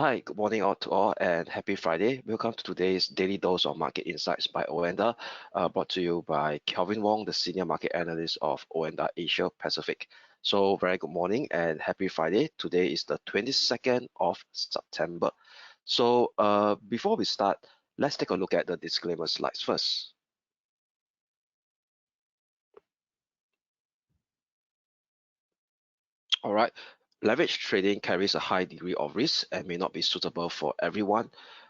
Hi, good morning all to all and happy Friday. Welcome to today's Daily Dose of Market Insights by OANDA, brought to you by Kelvin Wong, the Senior Market Analyst of OANDA Asia Pacific. So very good morning and happy Friday. Today is the 22nd of September. So before we start, let's take a look at the disclaimer slides first. All right. Leverage trading carries a high degree of risk and may not be suitable for everyone.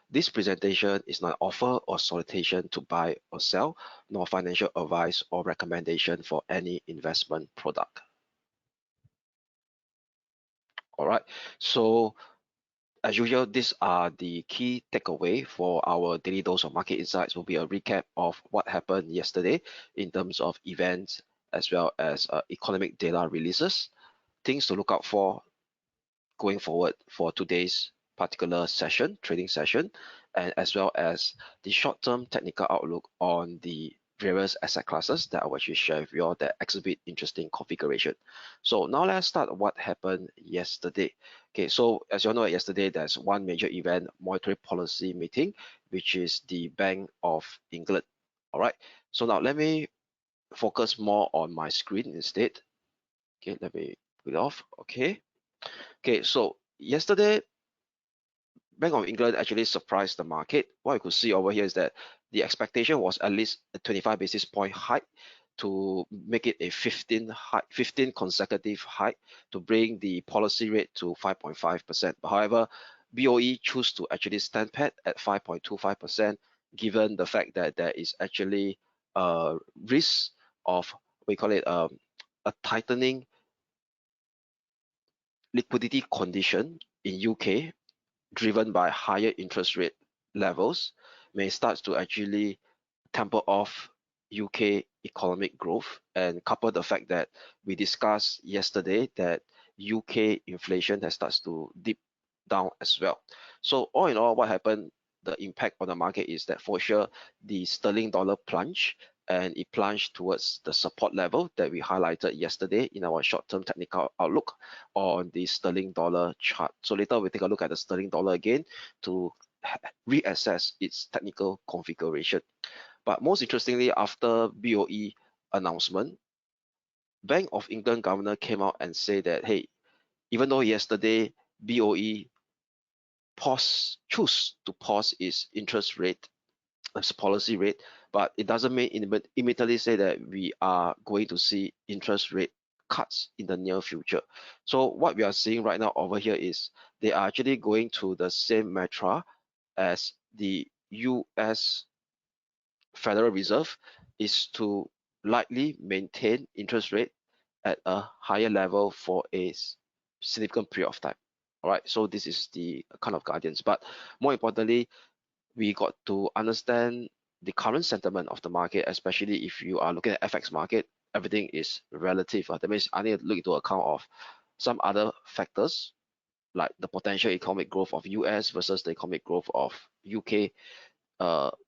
This presentation is not an offer or solicitation to buy or sell, nor financial advice or recommendation for any investment product. All right. So as usual, these are the key takeaway for our daily dose of market insights. Will be a recap of what happened yesterday in terms of events as well as economic data releases, things to look out for going forward for today's particular session, trading session, and as well as the short-term technical outlook on the various asset classes that I will actually share with you all that exhibit interesting configuration. So now let's start what happened yesterday. Okay, so as you all know, yesterday there's one major event, monetary policy meeting, which is the Bank of England. All right, so now let me focus more on my screen instead. Okay, let me put it off. Okay, so yesterday Bank of England actually surprised the market. What you could see over here is that the expectation was at least a 25 basis point hike to make it a 15 consecutive hike to bring the policy rate to 5.5%. However, BOE chose to actually stand pat at 5.25%, given the fact that there is actually a risk of, we call it a tightening liquidity condition in UK, driven by higher interest rate levels, may start to actually temper off UK economic growth, and couple the fact that we discussed yesterday that UK inflation has started to dip down as well. So all in all, what happened, the impact on the market is that for sure the sterling dollar plunged, and it plunged towards the support level that we highlighted yesterday in our short-term technical outlook on the sterling dollar chart. So later we'll take a look at the sterling dollar again to reassess its technical configuration. But most interestingly, after BOE announcement, Bank of England governor came out and said that, hey, even though yesterday BOE choose to pause its interest rate, its policy rate, but it doesn't mean immediately say that we are going to see interest rate cuts in the near future. So what we are seeing right now over here is they are actually going to the same mantra as the US Federal Reserve, is to likely maintain interest rate at a higher level for a significant period of time. All right, so this is the kind of guidance. But more importantly, we got to understand the current sentiment of the market, especially if you are looking at FX market, everything is relative. That means I need to look into account of some other factors like the potential economic growth of US versus the economic growth of UK,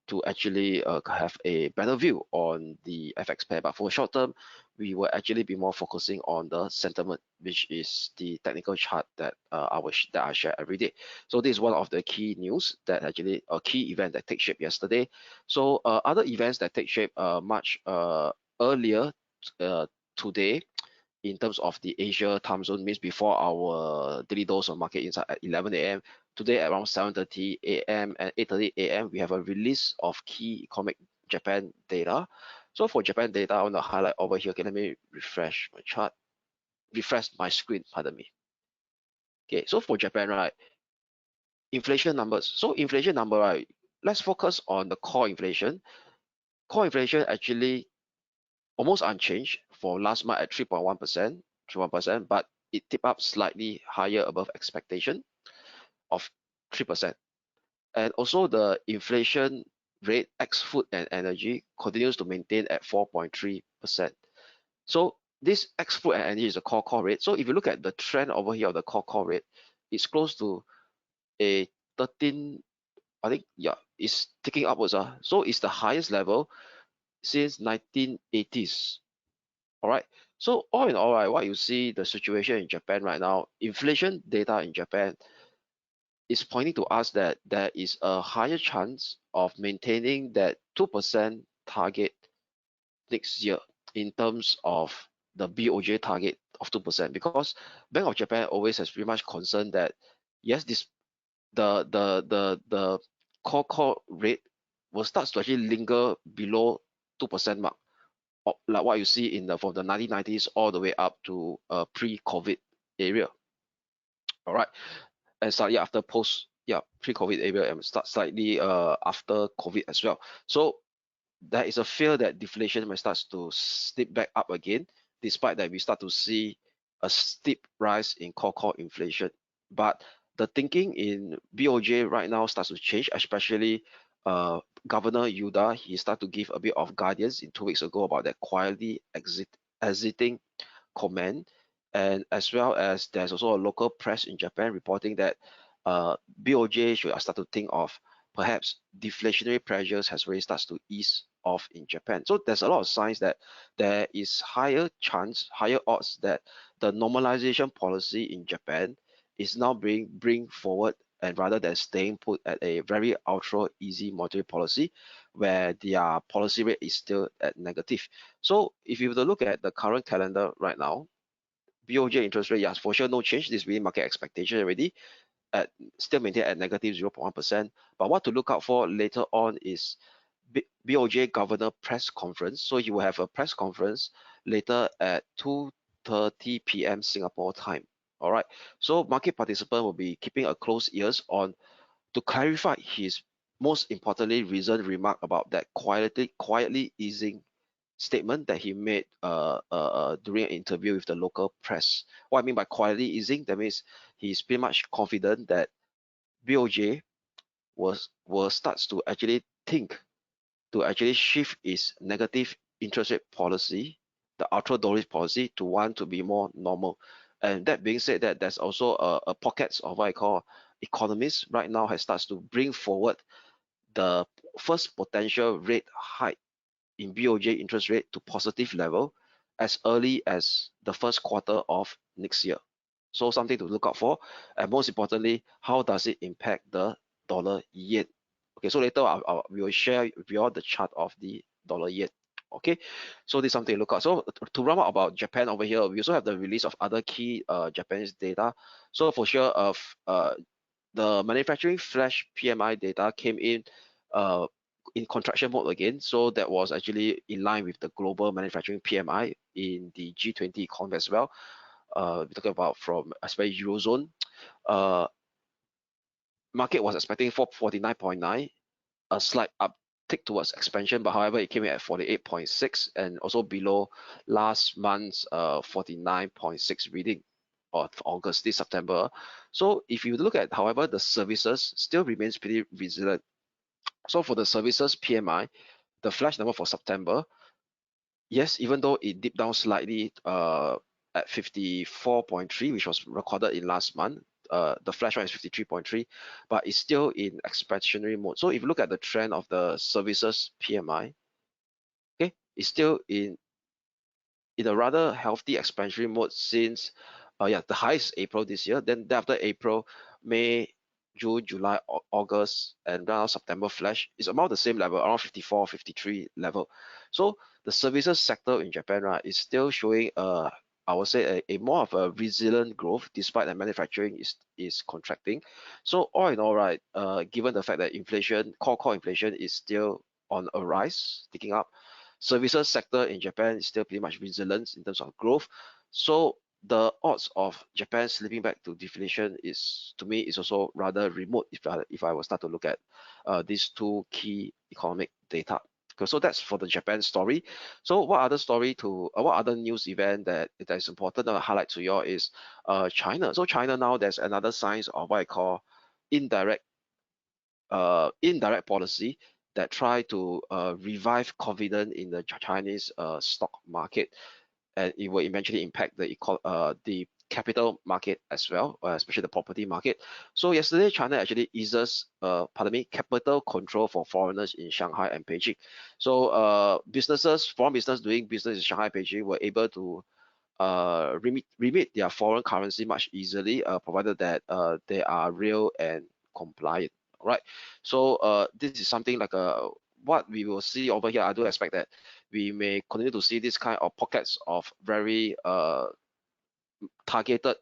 to actually have a better view on the FX pair. But for short term, we will actually be more focusing on the sentiment, which is the technical chart that I share every day. So this is one of the key news that actually a key event that takes shape yesterday. So other events that take shape much earlier today, in terms of the Asia time zone, means before our daily dose of market insight at 11 a.m. Today at around 7:30 a.m. and 8:30 a.m. we have a release of key economic Japan data. So for Japan data, I want to highlight over here. Okay, let me refresh my chart, refresh my screen, pardon me. Okay, so for Japan, right, inflation numbers. So inflation number, right, let's focus on the core inflation. Core inflation actually almost unchanged for last month at 3.1%, but it tipped up slightly higher above expectation of 3%. And also the inflation rate ex food and energy continues to maintain at 4.3%. So this ex food and energy is the core rate. So if you look at the trend over here of the core rate, it's close to a 13, I think, yeah, it's ticking upwards. So it's the highest level since 1980s. All right. So all in all, right, what you see the situation in Japan right now, inflation data in Japan is pointing to us that there is a higher chance of maintaining that 2% target next year in terms of the BOJ target of 2%, because Bank of Japan always has pretty much concerned that yes, this the core rate will start to actually linger below 2% mark, like what you see in the from the 1990s all the way up to pre-COVID area. All right, and slightly after post, yeah, pre-COVID area, and start slightly after COVID as well. So there is a fear that deflation might start to slip back up again, despite that we start to see a steep rise in core inflation. But the thinking in BOJ right now starts to change, especially Governor Yuda. He started to give a bit of guidance in 2 weeks ago about that quietly exiting comment, and as well as there's also a local press in Japan reporting that BOJ should start to think of perhaps deflationary pressures has really starts to ease off in Japan. So there's a lot of signs that there is higher odds that the normalization policy in Japan is now being bring forward, and rather than staying put at a very ultra easy monetary policy where their policy rate is still at negative. So if you were to look at the current calendar right now, BOJ interest rate, yes, for sure, no change. This is really market expectation already, at still maintained at negative 0.1%. But what to look out for later on is BOJ Governor press conference. So you will have a press conference later at 2:30 p.m. Singapore time. All right. So market participant will be keeping a close ears on to clarify his most importantly recent remark about that quietly easing statement that he made during an interview with the local press. What I mean by quietly easing, that means he's pretty much confident that BOJ will starts to actually think to actually shift its negative interest rate policy, the ultra dovish policy, to one to be more normal. And that being said, that there's also a pockets of what I call economists right now has starts to bring forward the first potential rate hike in BOJ interest rate to positive level as early as the first quarter of next year. So something to look out for. And most importantly, how does it impact the dollar yen? Okay, so later we will share with you all the chart of the dollar yen. Okay, so this is something to look at. So to run out about Japan over here, we also have the release of other key Japanese data. So for sure, the manufacturing flash PMI data came uh, in contraction mode again. So that was actually in line with the global manufacturing PMI in the G20 economy as well. We're talking about from especially Eurozone. Uh, Market was expecting for 49.9, a slight uptick towards expansion, but however, it came in at 48.6 and also below last month's 49.6 reading of August, this September. So if you look at, however, the services still remains pretty resilient. So for the services PMI, the flash number for September, yes, even though it dipped down slightly at 54.3, which was recorded in last month, the flash one is 53.3, but it's still in expansionary mode. So if you look at the trend of the services PMI, okay, it's still in a rather healthy expansionary mode since the highest April this year. Then after April, May, June, July, August, and now September flash is about the same level, around 54, 53 level. So the services sector in Japan, right, is still showing I would say a more of a resilient growth despite that manufacturing is contracting. So all in all, right, given the fact that inflation, core inflation is still on a rise, ticking up, services sector in Japan is still pretty much resilient in terms of growth. So the odds of Japan slipping back to deflation is, to me, is also rather remote if I will start to look at these two key economic data. Okay, so that's for the Japan story. So what other news event that is important to highlight to you all is China. So China now, there's another signs of what I call indirect policy that try to revive confidence in the Chinese stock market, and it will eventually impact the capital market as well, especially the property market. So yesterday, China actually eases, capital control for foreigners in Shanghai and Beijing. So foreign business doing business in Shanghai, Beijing were able to remit their foreign currency much easily, provided that they are real and compliant. All right. So this is something like what we will see over here. I do expect that we may continue to see this kind of pockets of very targeted,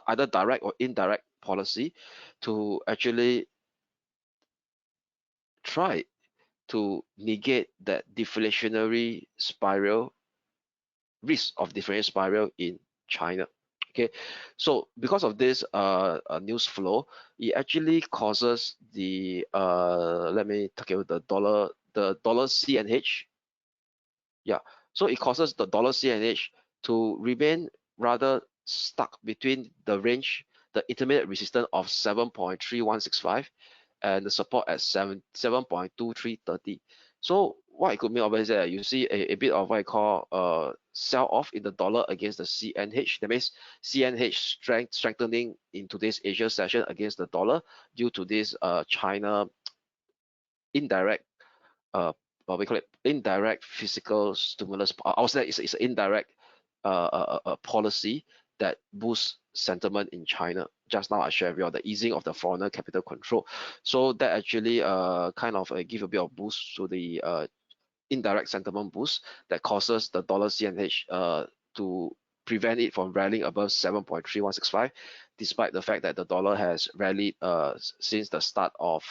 either direct or indirect policy to actually try to negate that deflationary spiral, risk of deflationary spiral in China. Okay, so because of this news flow, it actually causes the let me talk about the dollar CNH. Yeah, so it causes the dollar CNH to remain rather stuck between the range, the intermediate resistance of 7.3165 and the support at 7.2330. So what it could mean obviously is that you see a bit of what I call sell off in the dollar against the CNH. That means CNH strengthening in today's Asia session against the dollar due to this China indirect what we call it indirect fiscal stimulus. I would say it's an indirect policy that boosts sentiment in China. Just now I shared with you the easing of the foreigner capital control. So that actually kind of give a bit of boost to the indirect sentiment boost that causes the dollar CNH to prevent it from rallying above 7.3165, despite the fact that the dollar has rallied since the start of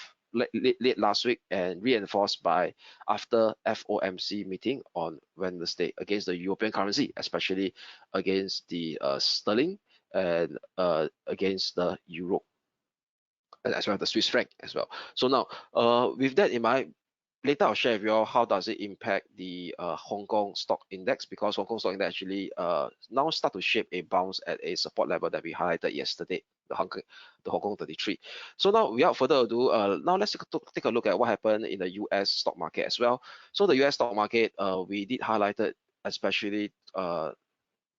late last week and reinforced by after FOMC meeting on Wednesday against the European currency, especially against the sterling and against the euro, as well as the Swiss franc as well. So now, with that in mind, later I'll share with you all how does it impact the Hong Kong stock index, because Hong Kong stock index actually now start to shape a bounce at a support level that we highlighted yesterday, the Hong Kong 33. So now without further ado, now let's take a look at what happened in the US stock market as well. So the US stock market, we did highlight it, especially 2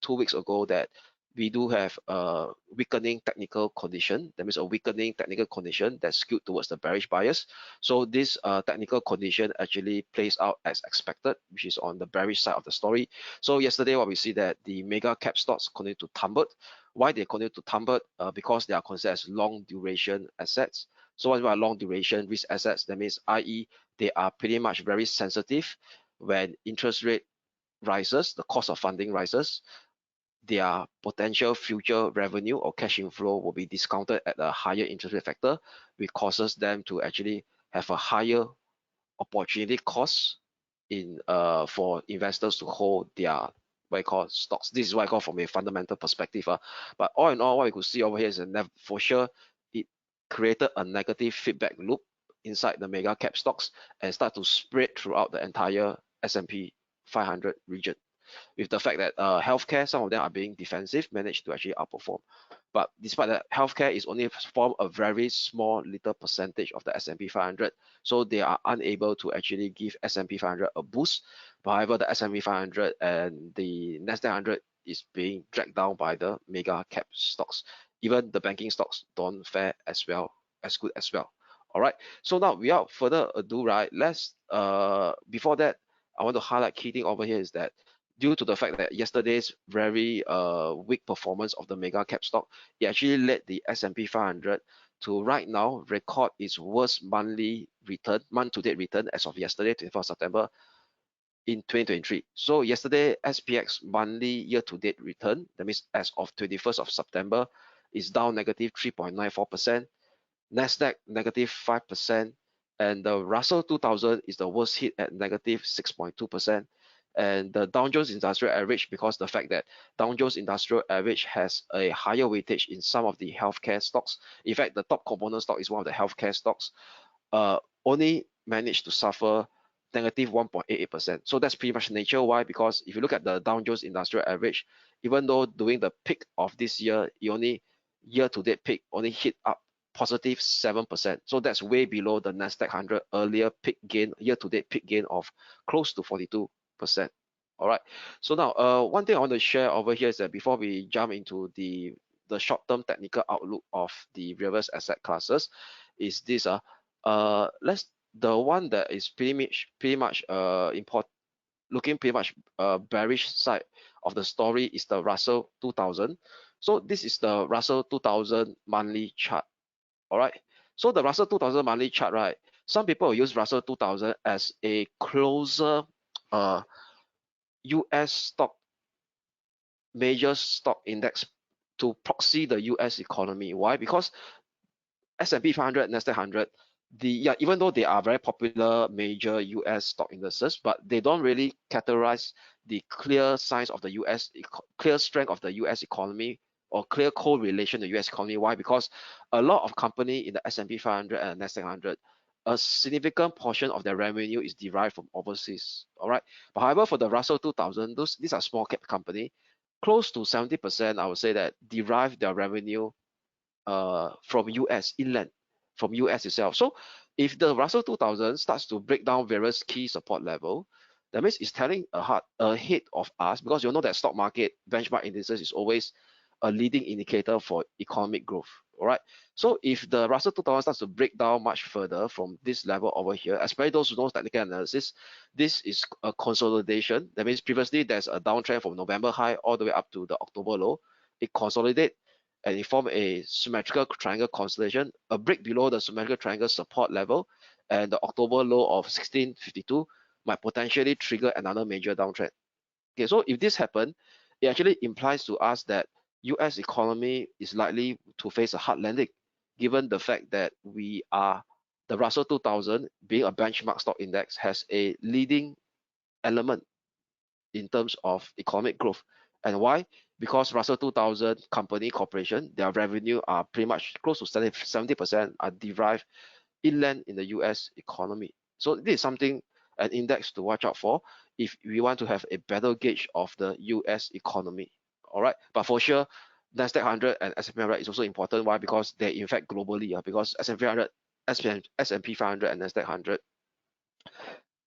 weeks ago, that we do have a weakening technical condition. That means a weakening technical condition that's skewed towards the bearish bias. So this technical condition actually plays out as expected, which is on the bearish side of the story. So yesterday, what we see that the mega cap stocks continue to tumble. Why they continue to tumble? Because they are considered as long duration assets. So what about long duration risk assets? That means, i.e., they are pretty much very sensitive when interest rate rises, the cost of funding rises. Their potential future revenue or cash inflow will be discounted at a higher interest rate factor, which causes them to actually have a higher opportunity cost in for investors to hold their what I call stocks. This is what I call from a fundamental perspective. But all in all, what we could see over here is that for sure it created a negative feedback loop inside the mega cap stocks and start to spread throughout the entire S&P 500 region, with the fact that healthcare, some of them are being defensive, managed to actually outperform. But despite that, healthcare is only form a very small little percentage of the S&P 500, so they are unable to actually give S&P 500 a boost. But however, the S&P 500 and the Nasdaq 100 is being dragged down by the mega cap stocks. Even the banking stocks don't fare as good as well. All right. So now, without further ado, right, let's before that, I want to highlight key thing over here is that due to the fact that yesterday's very weak performance of the mega cap stock, it actually led the S&P 500 to right now record its worst month-to-date return as of yesterday, 24th September in 2023. So yesterday, SPX monthly year-to-date return, that means as of 21st of September, is down negative 3.94%, Nasdaq negative 5%, and the Russell 2000 is the worst hit at negative 6.2%. And the Dow Jones Industrial Average, because the fact that Dow Jones Industrial Average has a higher weightage in some of the healthcare stocks. In fact, the top component stock is one of the healthcare stocks, only managed to suffer negative 1.88%. So that's pretty much nature. Why? Because if you look at the Dow Jones Industrial Average, even though during the peak of this year, it only year-to-date peak only hit up positive 7%. So that's way below the Nasdaq 100 earlier peak gain, year-to-date peak gain of close to 42%. All right. So now, one thing I want to share over here is that before we jump into the short-term technical outlook of the various asset classes, is this the one that is pretty much looking pretty much bearish side of the story is the Russell 2000. So this is the Russell 2000 monthly chart. All right. So the Russell 2000 monthly chart, right? Some people use Russell 2000 as a closer US stock, major stock index to proxy the US economy. Why? Because S&P 500, Nasdaq 100, even though they are very popular major US stock indices, but they don't really categorize the clear signs of the clear strength of the US economy or clear correlation to the US economy. Why? Because a lot of company in the S&P 500 and Nasdaq 100, a significant portion of their revenue is derived from overseas. All right. But however, for the Russell 2000, these are small cap company, close to 70%, I would say that derive their revenue from US inland, from US itself. So if the Russell 2000 starts to break down various key support level, that means it's telling ahead of us, because you know that stock market benchmark indices is always a leading indicator for economic growth. All right. So if the Russell 2000 starts to break down much further from this level over here, especially those who know technical analysis, this is a consolidation. That means previously there's a downtrend from November high all the way up to the October low. It consolidate and it form a symmetrical triangle constellation, a break below the symmetrical triangle support level, and the October low of 1652 might potentially trigger another major downtrend. Okay, so if this happen, it actually implies to us that US economy is likely to face a hard landing, given the fact that the Russell 2000 being a benchmark stock index has a leading element in terms of economic growth. And why? Because Russell 2000 company corporation, their revenue are pretty much close to 70% are derived inland in the US economy. So this is something, an index to watch out for if we want to have a better gauge of the US economy. All right, but for sure, Nasdaq 100 and S&P 500 is also important. Why? Because they in fact globally, because S&P 500, S&P 500 and Nasdaq 100,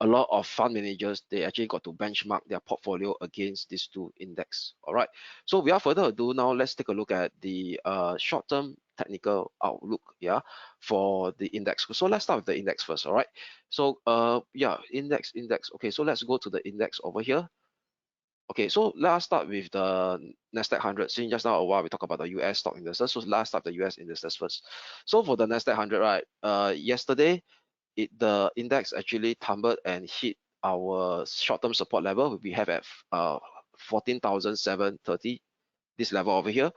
a lot of fund managers, they actually got to benchmark their portfolio against these two index. All right. So without further ado, now let's take a look at the short-term technical outlook, yeah, for the index. So let's start with the index first. All right. So yeah, index. Okay, so let's go to the index over here. Okay, so let's start with the Nasdaq 100. Since just now a while we talk about the US stock indices, so let's start the US indices first. So for the Nasdaq 100, right, yesterday the index actually tumbled and hit our short-term support level we have at 14,730, this level over here.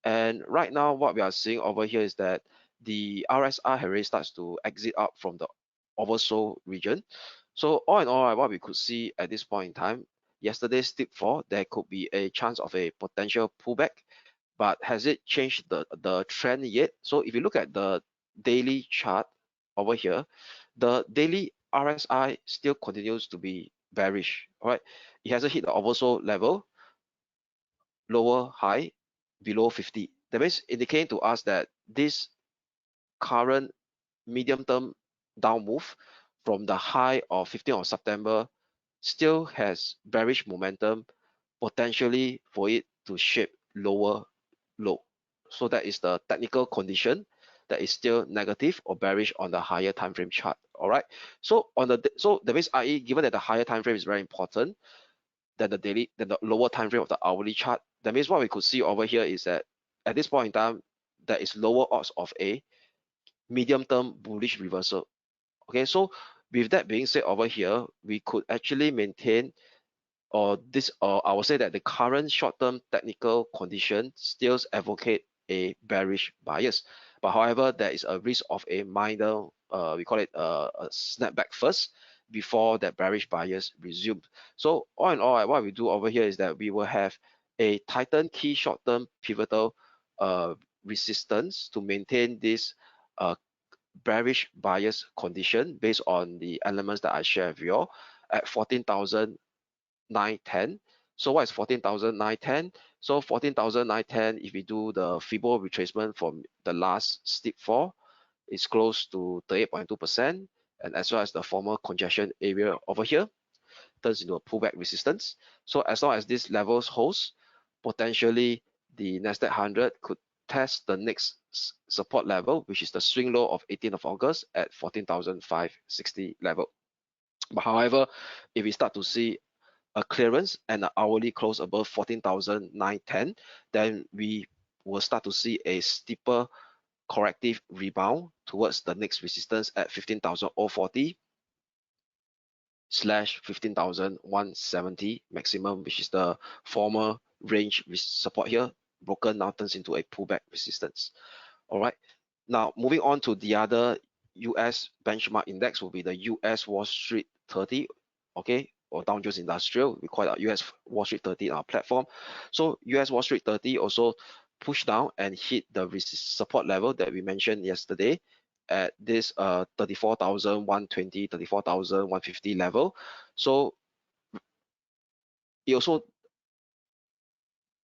And right now what we are seeing over here is that the RSI already starts to exit out from the oversold region. So all in all, what we could see at this point in time, yesterday's dip fall, there could be a chance of a potential pullback, but has it changed the trend yet? So if you look at the daily chart over here, the daily RSI still continues to be bearish. All right, it hasn't hit the oversold level, lower high below 50. That means indicating to us that this current medium term down move from the high of 15th of September still has bearish momentum, potentially for it to shape lower low. So that is the technical condition that is still negative or bearish on the higher time frame chart. All right. So that means, i.e., given that the higher time frame is very important than the lower time frame of the hourly chart, that means what we could see over here is that at this point in time, there is lower odds of a medium term bullish reversal. Okay, so with that being said, over here we could actually maintain, or I would say that the current short-term technical condition still advocate a bearish bias. But however, there is a risk of a minor, we call it a snapback first before that bearish bias resumes. So all in all, what we do over here is that we will have a tightened key short-term pivotal resistance to maintain this bearish bias condition based on the elements that I share with you all at 14,910. So what is 14,910? So 14,910, if we do the Fibo retracement from the last steep fall, it's close to 38.2%, and as well as the former congestion area over here turns into a pullback resistance. So as long as these levels holds, potentially the Nasdaq 100 could test the next support level, which is the swing low of 18th of August at 14,560 level. But however, if we start to see a clearance and an hourly close above 14,910, then we will start to see a steeper corrective rebound towards the next resistance at 15,040 / 15,170 maximum, which is the former range support here, broken now turns into a pullback resistance. All right. Now moving on to the other US benchmark index will be the US Wall Street 30, okay, or Dow Jones Industrial. We call it US Wall Street 30 in our platform. So US Wall Street 30 also pushed down and hit the support level that we mentioned yesterday at this 34,120, 34,150 level. So it also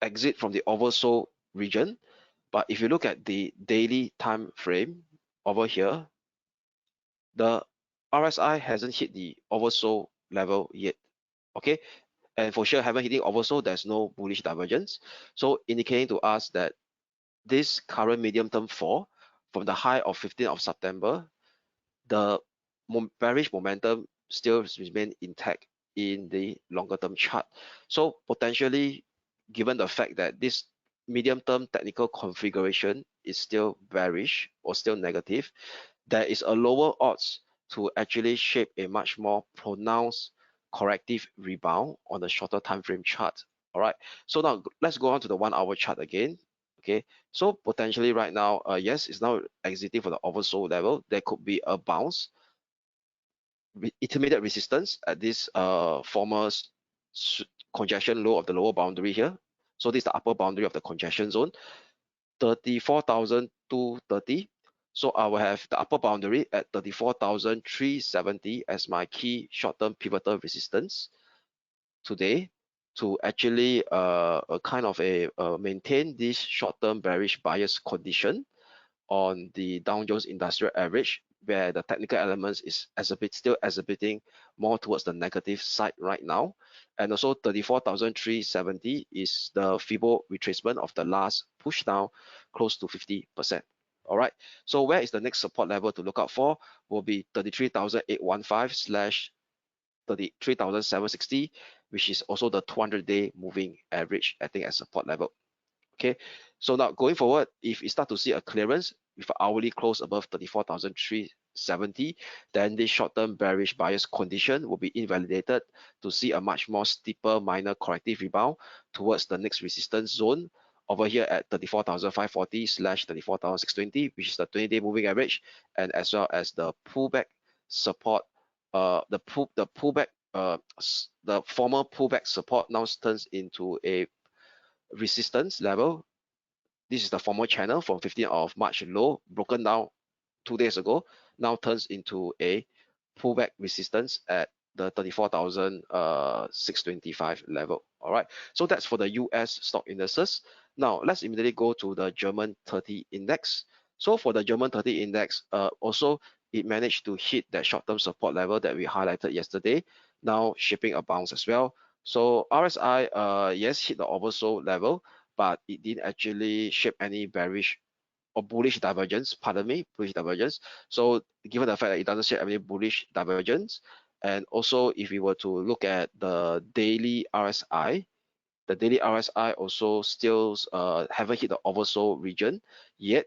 exit from the oversold region. But if you look at the daily time frame over here, the RSI hasn't hit the oversold level yet. Okay, and for sure haven't hitting oversold, there's no bullish divergence. So indicating to us that this current medium term fall from the high of 15th of September, the bearish momentum still remain intact in the longer term chart. So potentially, given the fact that this medium term technical configuration is still bearish or still negative, there is a lower odds to actually shape a much more pronounced corrective rebound on the shorter time frame chart. All right, so now let's go on to the 1 hour chart again. Okay, so potentially right now, yes, it's now exiting for the oversold level. There could be a bounce, intermediate resistance at this former congestion low of the lower boundary here. So this is the upper boundary of the congestion zone, 34,230. So I will have the upper boundary at 34,370 as my key short-term pivotal resistance today to actually kind of maintain this short-term bearish bias condition on the Dow Jones Industrial Average, where the technical elements is still exhibiting more towards the negative side right now. And also 34,370 is the Fibo retracement of the last push down close to 50%. All right, so where is the next support level to look out for? Will be 33,815 / 33,760, which is also the 200-day moving average acting as support level. Okay, so now going forward, if you start to see a clearance with hourly close above 34,370, then this short-term bearish bias condition will be invalidated to see a much more steeper minor corrective rebound towards the next resistance zone over here at 34,540 / 34,620, which is the 20-day moving average, and as well as the pullback support, the former pullback support now turns into a resistance level. This is the former channel from 15th of March low, broken down 2 days ago, now turns into a pullback resistance at the 34,625 level. All right, so that's for the US stock indices. Now let's immediately go to the German 30 index. So for the German 30 index, also it managed to hit that short-term support level that we highlighted yesterday, now shaping a bounce as well. So RSI, yes, hit the oversold level, but it didn't actually shape any bearish or bullish divergence, bullish divergence. So given the fact that it doesn't shape any bullish divergence, and also if we were to look at the daily RSI, the daily RSI also still haven't hit the oversold region yet,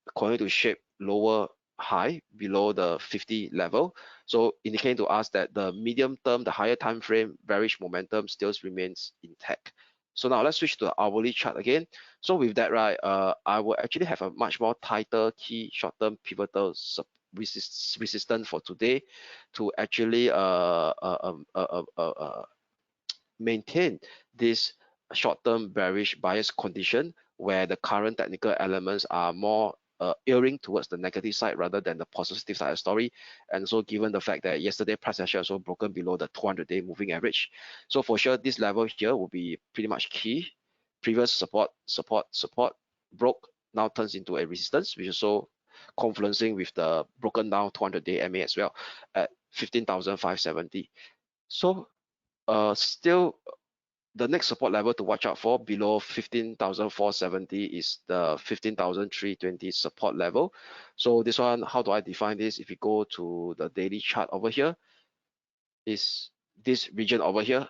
according to shape lower high below the 50 level. So indicating to us that the medium term, the higher time frame bearish momentum still remains intact. So now let's switch to the hourly chart again. So with that, right, I will actually have a much more tighter key short-term pivotal resistance for today to actually maintain this short-term bearish bias condition where the current technical elements are more erring towards the negative side rather than the positive side of the story. And so given the fact that yesterday price action also broken below the 200-day moving average, so for sure this level here will be pretty much key. Previous support broke, now turns into a resistance, which is so confluencing with the broken down 200-day MA as well at 15,570. So still the next support level to watch out for below 15,470 is the 15,320 support level. So this one, how do I define this? If you go to the daily chart over here, is this region over here,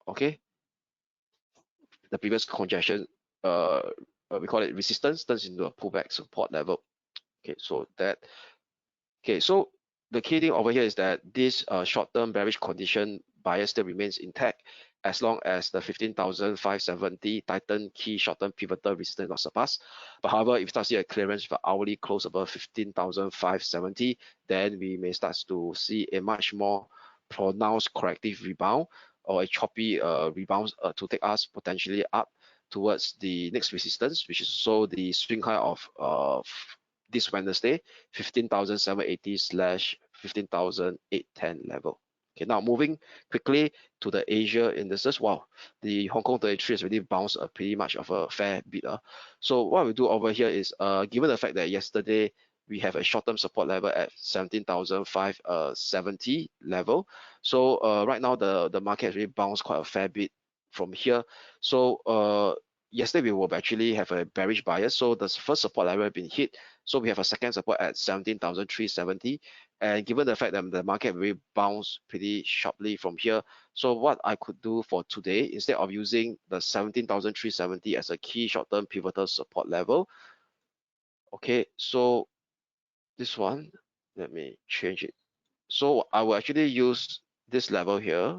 okay? The previous congestion we call it resistance, turns into a pullback support level. Okay, so that, okay, so the key thing over here is that this short-term bearish condition bias still remains intact as long as the 15,570 Titan key short-term pivotal resistance not surpassed. But however, if you start to see a clearance for hourly close above 15,570, then we may start to see a much more pronounced corrective rebound or a choppy rebound to take us potentially up towards the next resistance, which is also the swing high of this Wednesday, 15,780 slash 15,810 level. Okay, now moving quickly to the Asia indices. Wow, the Hong Kong 33 has really bounced pretty much of a fair bit. So what we do over here is, given the fact that yesterday we have a short-term support level at 17,570 level. So right now the market has really bounced quite a fair bit from here. So yesterday we will actually have a bearish bias. So the first support level has been hit. So we have a second support at 17,370. And given the fact that the market will bounce pretty sharply from here, so what I could do for today, instead of using the 17,370 as a key short-term pivotal support level, okay, so this one, let me change it. So I will actually use this level here,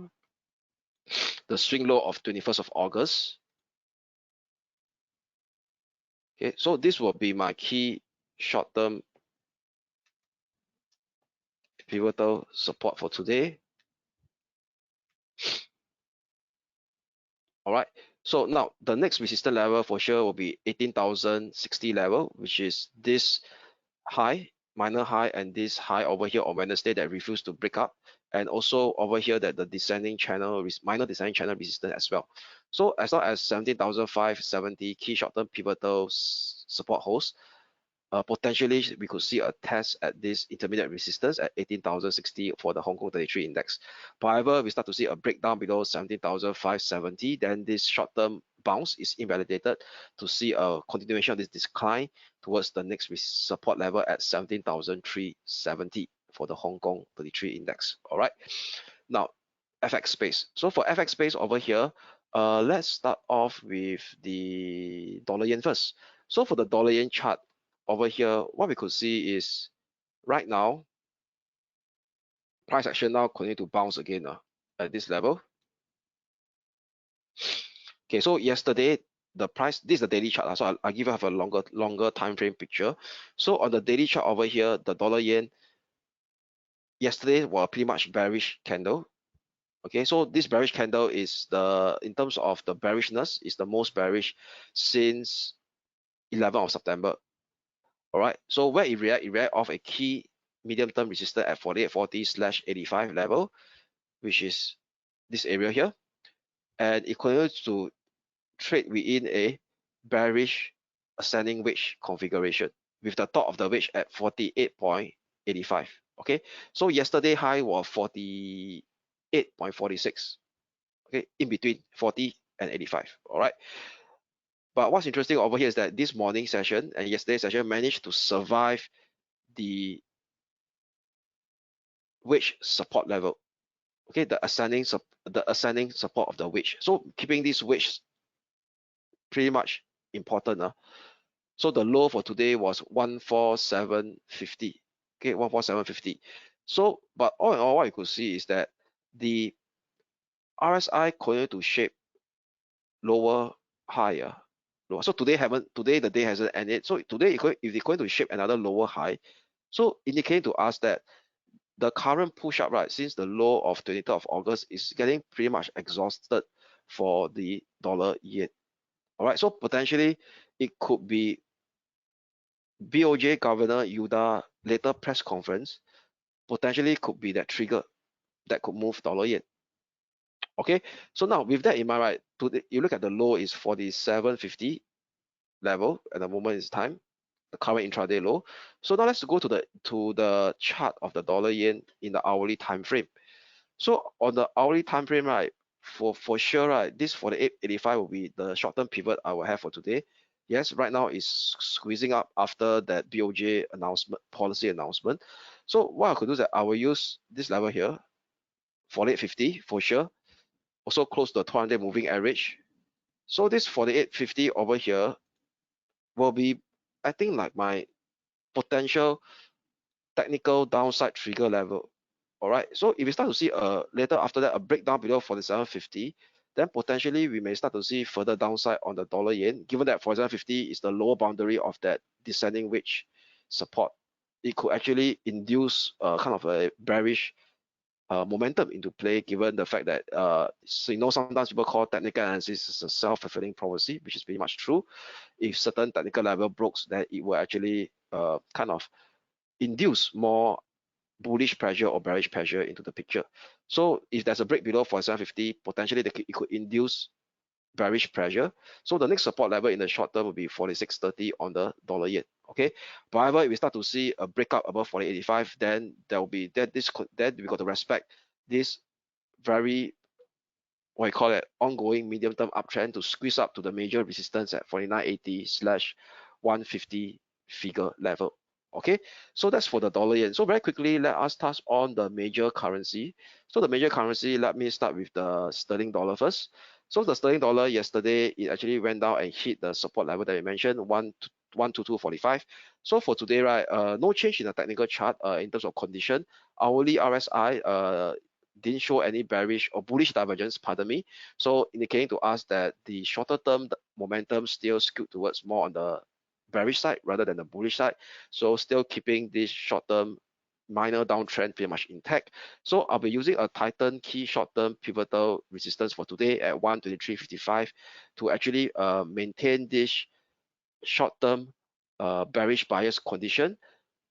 the swing low of 21st of August. Okay, so this will be my key short-term pivotal support for today. All right, so now the next resistance level for sure will be 18,060 level, which is this high, minor high, and this high over here on Wednesday that refused to break up, and also over here that the descending channel, minor descending channel resistance as well. So as long as 17,570 key short-term pivotal support holds, potentially we could see a test at this intermediate resistance at 18,060 for the Hong Kong 33 index. However, we start to see a breakdown below 17,570, then this short-term bounce is invalidated to see a continuation of this decline towards the next support level at 17,370 for the Hong Kong 33 index. All right. Now, FX space. So for FX space over here, let's start off with the dollar yen first. So for the dollar yen chart over here, what we could see is right now, price action now continue to bounce again at this level. Okay, so yesterday the price, this is the daily chart, so I'll give you a longer time frame picture. So on the daily chart over here, the dollar yen yesterday was pretty much bearish candle. Okay, so this bearish candle is in terms of the bearishness, is the most bearish since 11th of September. All right, so where it react off a key medium-term resistance at 4840/85 level, which is this area here, and it continues to trade within a bearish ascending wedge configuration with the top of the wedge at 48.85. Okay, so yesterday high was 48.46. Okay, in between 40 and 85. All right, but what's interesting over here is that this morning session and yesterday's session managed to survive the wedge support level. Okay, the ascending support of the wedge. So keeping this wedge pretty much important. So the low for today was 14750. Okay, 14750. So, but all in all, what you could see is that the RSI continue to shape lower higher. So today the day hasn't ended. So today if they're going to shape another lower high, so indicating to us that the current push up, right, since the low of 23rd of August is getting pretty much exhausted for the dollar yen. All right, so potentially it could be BOJ Governor Yuda later press conference, potentially could be that trigger that could move dollar yen. Okay, so now with that in mind, right, you look at the low is 4750 level at the moment is time, the current intraday low. So now let's go to the chart of the dollar yen in the hourly time frame. So on the hourly time frame, right, for sure, right, this 48.85 will be the short-term pivot I will have for today. Yes, right now is squeezing up after that BOJ policy announcement. So what I could do is that I will use this level here, 48.50 for sure. Also close to the 200 moving average. So this 48.50 over here will be, I think, like my potential technical downside trigger level. All right. So if we start to see later after that a breakdown below 47.50, then potentially we may start to see further downside on the dollar yen, given that 47.50 is the lower boundary of that descending wedge support. It could actually induce kind of a bearish momentum into play, given the fact that so sometimes people call technical analysis is a self-fulfilling prophecy, which is pretty much true. If certain technical level breaks, then it will actually kind of induce more bullish pressure or bearish pressure into the picture. So if there's a break below 47.50, potentially it could induce bearish pressure. So the next support level in the short term will be 46.30 on the dollar yen. Okay. However, if we start to see a breakout above 48.85, then there will be then we got to respect this very, what you call it, ongoing medium term uptrend to squeeze up to the major resistance at 49.80/150 figure level. Okay, so that's for the dollar yen. So very quickly, let us touch on the major currency. So the major currency, let me start with the sterling dollar first. So the sterling dollar yesterday, it actually went down and hit the support level that I mentioned, 122.45. So for today, right, no change in the technical chart in terms of condition. Hourly RSI didn't show any bearish or bullish divergence, pardon me. So indicating to us that the shorter term momentum still skewed towards more on the bearish side rather than the bullish side. So still keeping this short term minor downtrend pretty much intact. So I'll be using a Titan key short-term pivotal resistance for today at 123.55 to actually maintain this short-term bearish bias condition.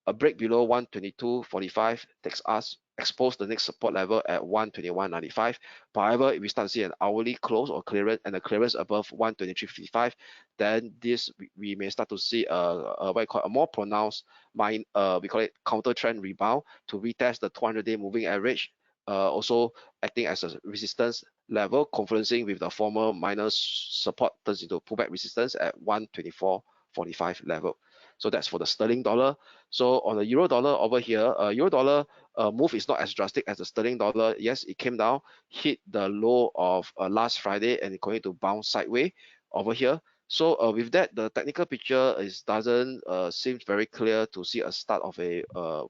A break below 122.45 takes us expose the next support level at 121.95. However, if we start to see an hourly close or clearance and a clearance above 123.55, then this we may start to see what we call a more pronounced we call it counter trend rebound to retest the 200-day moving average, also acting as a resistance level, confluencing with the former minor support turns into pullback resistance at 124.45 level. So that's for the sterling dollar. So on the euro dollar over here, euro dollar move is not as drastic as the sterling dollar. Yes, it came down, hit the low of last Friday, and it's going to bounce sideways over here. So with that, the technical picture doesn't seem very clear to see a start of a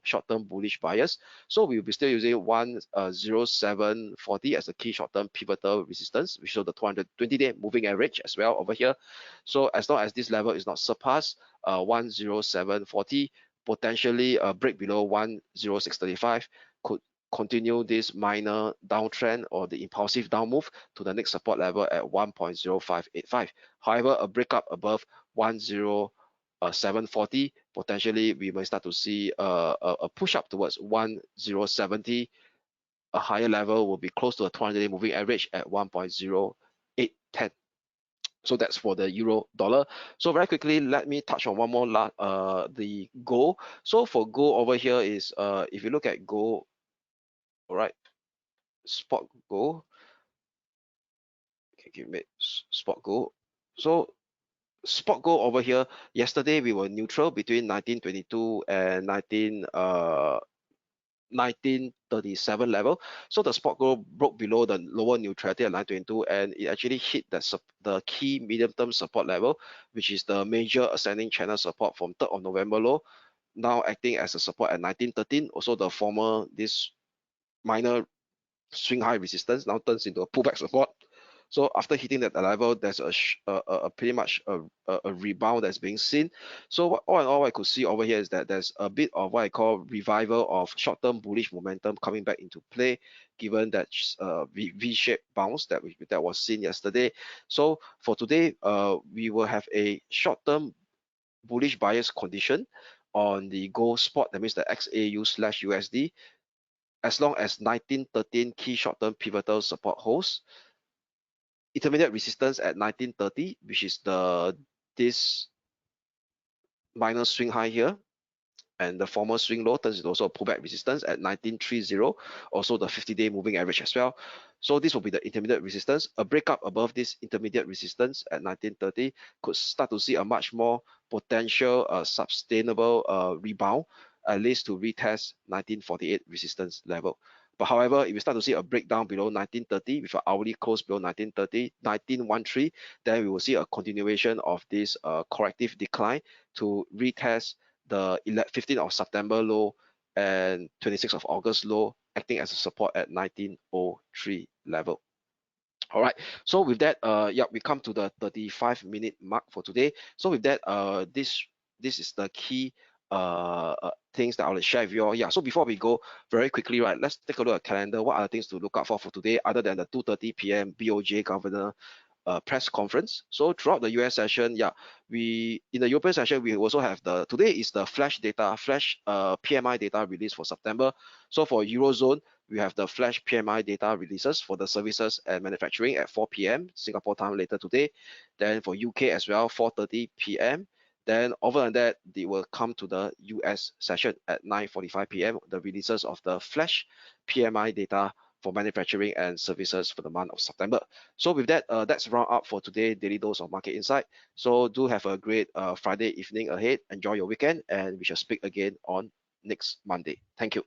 short-term bullish bias. So we will be still using 107.40 as a key short-term pivotal resistance, which shows the 220-day moving average as well over here. So as long as this level is not surpassed, 107.40, potentially a break below 106.35 could continue this minor downtrend or the impulsive down move to the next support level at 1.0585. However, a breakup above 107.40, potentially we may start to see a push up towards 107.70. A higher level will be close to a 200-day moving average at 1.0810. So that's for the euro dollar. So very quickly, let me touch on one more the gold. So for gold over here is if you look at gold, all right, spot gold. Okay, give me spot gold. So spot gold over here, yesterday we were neutral between 1922 and 1937 level. So the spot gold broke below the lower neutrality at 922, and it actually hit the key medium-term support level, which is the major ascending channel support from 3rd of November low, now acting as a support at 1913. Also the former, this minor swing high resistance now turns into a pullback support. So after hitting that level, there's a pretty much a rebound that's being seen. So all in all, I could see over here is that there's a bit of what I call revival of short-term bullish momentum coming back into play, given that V-shaped bounce that was seen yesterday. So for today, we will have a short-term bullish bias condition on the gold spot. That means the XAU/USD. As long as 1913 key short-term pivotal support holds, intermediate resistance at 1930, which is this minor swing high here, and the former swing low turns into also a pullback resistance at 1930, also the 50-day moving average as well. So this will be the intermediate resistance. A breakup above this intermediate resistance at 1930 could start to see a much more potential sustainable rebound, at least to retest 1948 resistance level. But however, if we start to see a breakdown below 1930 with an hourly close below 1930, 1913, then we will see a continuation of this corrective decline to retest the 15th of September low and 26th of August low, acting as a support at 1903 level. All right, so with that, yeah, we come to the 35-minute mark for today. So with that, this is the key things that I will share with you all. Yeah, so before we go very quickly, right, let's take a look at calendar. What are the things to look out for today, other than the 2:30 p.m. BOJ governor press conference? So throughout the US session, yeah, we in the European session, we also have today is the flash PMI data release for September. So for Eurozone, we have the flash PMI data releases for the services and manufacturing at 4 p.m. Singapore time later today. Then for UK as well, 4:30 p.m. Then over than that, they will come to the US session at 9:45 p.m. The releases of the flash PMI data for manufacturing and services for the month of September. So with that, that's round up for today, Daily Dose of Market Insight. So do have a great Friday evening ahead. Enjoy your weekend, and we shall speak again on next Monday. Thank you.